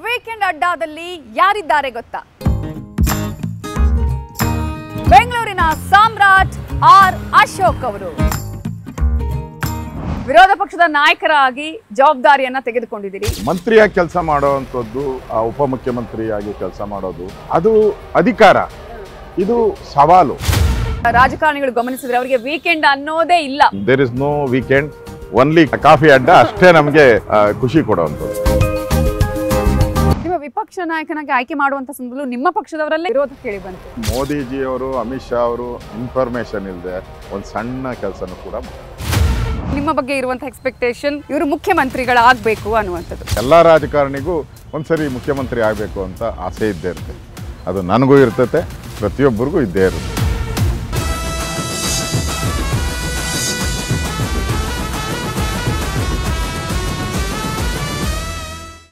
Weekend ಅಡ್ಡಾದಲ್ಲಿ ಯಾರಿದ್ದಾರೆ ಗೊತ್ತಾ? ಬೆಂಗಳೂರಿನ ಸಾಮ್ರಾಟ್ ಆರ್ ಅಶೋಕ್ ಅವರು ವಿರೋಧ ಪಕ್ಷದ ನಾಯಕರಾಗಿ ಜವಾಬ್ದಾರಿಯನ್ನ ತೆಗೆದುಕೊಂಡಿದ್ದೀರಿ. ಮಂತ್ರಿಯಾಗಿ ಕೆಲಸ ಮಾಡುವಂಥದ್ದು, ಉಪಮುಖ್ಯಮಂತ್ರಿಯಾಗಿ ಕೆಲಸ ಮಾಡೋದು ಅದು ಅಧಿಕಾರ, ಇದು ಸವಾಲು. ರಾಜಕಾರಣಿಗಳು ಗಮನಿಸಿದ್ರೆ ಅವರಿಗೆ ವೀಕೆಂಡ್ ಅನ್ನೋದೇ ಇಲ್ಲ. There is no weekend, only coffee ಅಡ್ಡ ಅಷ್ಟೇ ನಮಗೆ ಖುಷಿ ಕೊಡುವಂಥದ್ದು. ನಿಮ್ಮ ವಿಪಕ್ಷ ನಾಯಕನಾಗಿ ಆಯ್ಕೆ ಮಾಡುವಂತ ಸಂದರ್ಭದಲ್ಲಿ ನಿಮ್ಮ ಪಕ್ಷದವರಲ್ಲೇ ವಿರೋಧ ಕೇಳಿ ಬಂತು. ಮೋದಿಜಿ ಅವರು, ಅಮಿತ್ ಶಾ ಅವರು ಇನ್ಫಾರ್ಮೇಶನ್ ಇಲ್ಲದೆ ಒಂದು ಸಣ್ಣ ಕೆಲಸನೂ ಕೂಡ ನಿಮ್ಮ ಬಗ್ಗೆ ಇರುವಂತಹ ಎಕ್ಸ್ಪೆಕ್ಟೇಷನ್ ಇವರು ಮುಖ್ಯಮಂತ್ರಿಗಳಾಗಬೇಕು ಅನ್ನುವಂಥದ್ದು. ಎಲ್ಲ ರಾಜಕಾರಣಿಗೂ ಒಂದ್ಸರಿ ಮುಖ್ಯಮಂತ್ರಿ ಆಗಬೇಕು ಅಂತ ಆಸೆ ಇದ್ದೇ ಇರುತ್ತೆ. ಅದು ನನಗೂ ಇರ್ತತೆ, ಪ್ರತಿಯೊಬ್ಬರಿಗೂ ಇದ್ದೇ ಇರುತ್ತೆ.